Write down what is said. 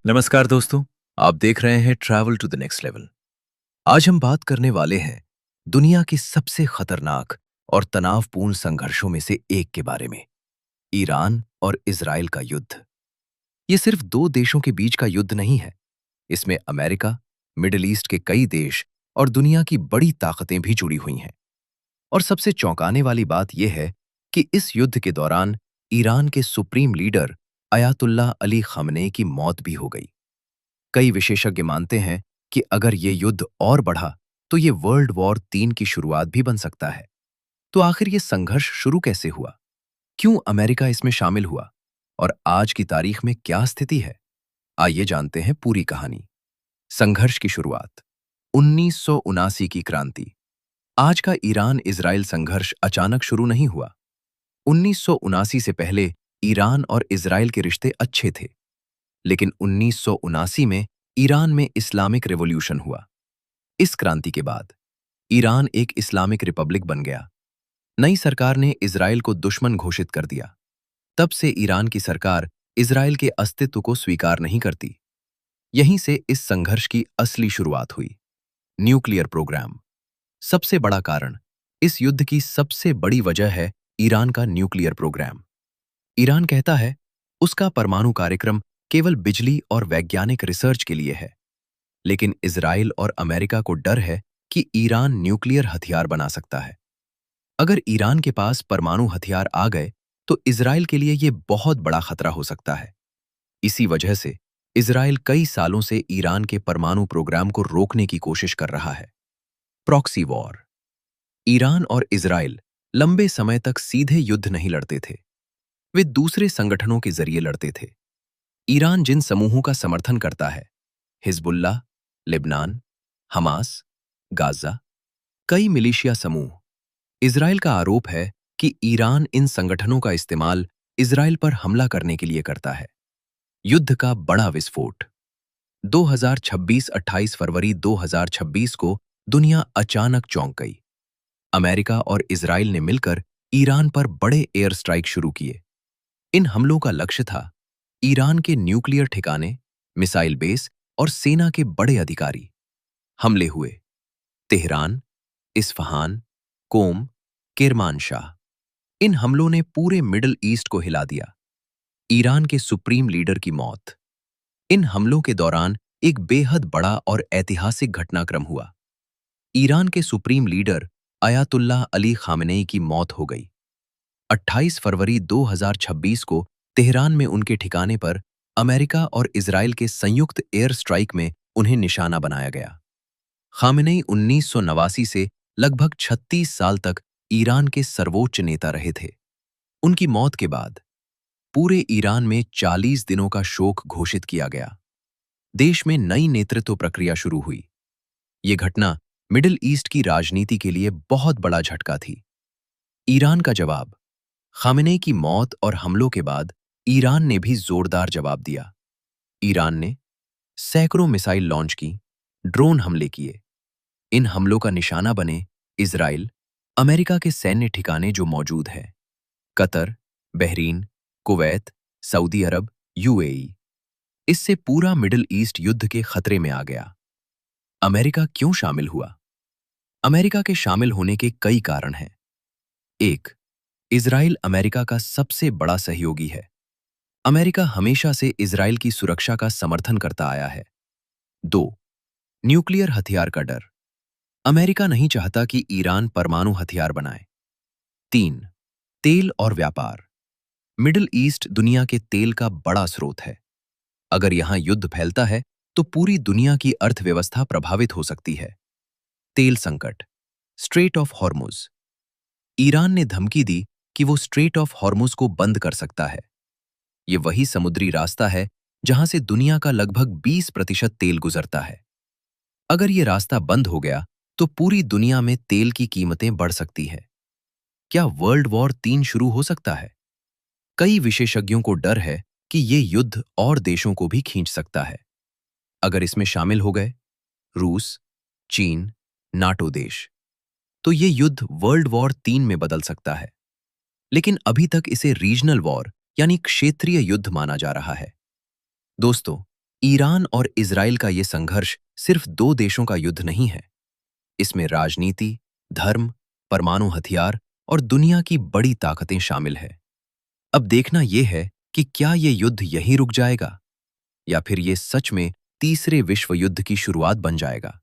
नमस्कार दोस्तों। आप देख रहे हैं travel to the next level. आज हम बात करने वाले हैं दुनिया की सबसे खतरनाक और तनावपूर्ण संघर्षों में से एक के बारे में, ईरान और इजराइल का युद्ध। ये सिर्फ दो देशों के बीच का युद्ध नहीं है। इसमें अमेरिका, मिडिल ईस्ट के कई देश और दुनिया की बड़ी ताकतें भी जुड़ी हुई हैं। और सबसे चौंकाने वाली बात यह है कि इस युद्ध के दौरान ईरान के सुप्रीम लीडर अयातुल्लाह अली खamenei की मौत भी हो गई। कई विशेषज्ञ मानते हैं कि अगर ये युद्ध और बढ़ा तो ये वर्ल्ड वॉर 3 की शुरुआत भी बन सकता है। तो आखिर ये संघर्ष शुरू कैसे हुआ? क्यों अमेरिका इसमें शामिल हुआ? और आज की तारीख में क्या स्थिति है? आइए जानते हैं पूरी कहानी। संघर्ष की शुरुआत 1979 की क्रांति। आज का ईरान इजराइल संघर्ष अचानक शुरू नहीं हुआ। 1979 से पहले ईरान और इजराइल के रिश्ते अच्छे थे, लेकिन 1979 में ईरान में इस्लामिक रिवॉल्यूशन हुआ। इस क्रांति के बाद ईरान एक इस्लामिक रिपब्लिक बन गया। नई सरकार ने इजराइल को दुश्मन घोषित कर दिया। तब से ईरान की सरकार इजराइल के अस्तित्व को स्वीकार नहीं करती। यहीं से इस संघर्ष की असली शुरुआत हुई। न्यूक्लियर प्रोग्राम सबसे बड़ा कारण। इस युद्ध की सबसे बड़ी वजह है ईरान का न्यूक्लियर प्रोग्राम। ईरान कहता है उसका परमाणु कार्यक्रम केवल बिजली और वैज्ञानिक रिसर्च के लिए है, लेकिन इजराइल और अमेरिका को डर है कि ईरान न्यूक्लियर हथियार बना सकता है। अगर ईरान के पास परमाणु हथियार आ गए तो इजराइल के लिए यह बहुत बड़ा खतरा हो सकता है। इसी वजह से इजराइल कई सालों से ईरान के परमाणु प्रोग्राम को रोकने की कोशिश कर रहा है। Proxy war. ईरान और इजराइल लंबे समय तक सीधे युद्ध नहीं लड़ते थे। वे दूसरे संगठनों के जरिए लड़ते थे। ईरान जिन समूहों का समर्थन करता है, हिजबुल्लाह, लेबनान, हमास, गाजा, कई मिलिशिया समूह। इजराइल का आरोप है कि ईरान इन संगठनों का इस्तेमाल इजराइल पर हमला करने के लिए करता है। युद्ध का बड़ा विस्फोट। 2026 28 फरवरी 2026 को दुनिया अचानक चौंक गई। अमेरिका और इजराइल ने मिलकर ईरान पर बड़े एयर स्ट्राइक शुरू किए। इन हमलों का लक्ष्य था ईरान के न्यूक्लियर ठिकाने, मिसाइल बेस और सेना के बड़े अधिकारी। हमले हुए तेहरान, इस्फहान, कोम, किरमानशाह। इन हमलों ने पूरे मिडिल ईस्ट को हिला दिया। ईरान के सुप्रीम लीडर की मौत। इन हमलों के दौरान एक बेहद बड़ा और ऐतिहासिक घटनाक्रम हुआ। ईरान के supreme leader Ayatollah Ali Khamenei की मौत हो गई। 28 फरवरी 2026 को तेहरान में उनके ठिकाने पर अमेरिका और इजराइल के संयुक्त एयर स्ट्राइक में उन्हें निशाना बनाया गया। खामेनेई 1989 से लगभग 36 साल तक ईरान के सर्वोच्च नेता रहे थे। उनकी मौत के बाद पूरे ईरान में 40 दिनों का शोक घोषित किया गया। देश में नई नेतृत्व प्रक्रिया शुरू हुई। ये घटना मिडिल ईस्ट की राजनीति के लिए बहुत बड़ा झटका थी। ईरान का जवाब। खामेनेई की मौत और हमलों के बाद ईरान ने भी जोरदार जवाब दिया। ईरान ने सैकड़ों मिसाइल लॉन्च की, ड्रोन हमले किए। इन हमलों का निशाना बने इजराइल, अमेरिका के सैन्य ठिकाने जो मौजूद हैं, कतर, बहरीन, कुवैत, सऊदी अरब, यूएई। इससे पूरा मिडिल ईस्ट युद्ध के खतरे में आ गया। अमेरिका क्यों शामिल हुआ? अमेरिका के शामिल होने के कई कारण हैं। 1. इजराइल अमेरिका का सबसे बड़ा सहयोगी है। अमेरिका हमेशा से इजराइल की सुरक्षा का समर्थन करता आया है। 2. न्यूक्लियर हथियार का डर। अमेरिका नहीं चाहता कि ईरान परमाणु हथियार बनाए। 3. तेल और व्यापार। मिडिल ईस्ट दुनिया के तेल का बड़ा स्रोत है। अगर यहां युद्ध फैलता है तो पूरी दुनिया की अर्थव्यवस्था प्रभावित हो सकती है। तेल संकट। Straight of Hormuz. ईरान ने धमकी दी कि वो स्ट्रेट ऑफ हॉर्मुज को बंद कर सकता है। ये वही समुद्री रास्ता है जहां से दुनिया का लगभग 20% तेल गुजरता है। अगर ये रास्ता बंद हो गया तो पूरी दुनिया में तेल की कीमतें बढ़ सकती है। क्या वर्ल्ड वॉर 3 शुरू हो सकता है? कई विशेषज्ञों को डर है कि ये युद्ध और देशों को भी खींच सकता है। अगर इसमें शामिल हो गए रूस, चीन, नाटो देश, तो ये युद्ध वर्ल्ड वॉर 3 में बदल सकता है। लेकिन अभी तक इसे रीजनल वॉर यानी क्षेत्रीय युद्ध माना जा रहा है। दोस्तों, ईरान और इजराइल का ये संघर्ष सिर्फ दो देशों का युद्ध नहीं है। इसमें राजनीति, धर्म, परमाणु हथियार और दुनिया की बड़ी ताकतें शामिल है। अब देखना यह है कि क्या ये युद्ध यहीं रुक जाएगा या फिर ये सच में तीसरे विश्व युद्ध की शुरुआत बन जाएगा।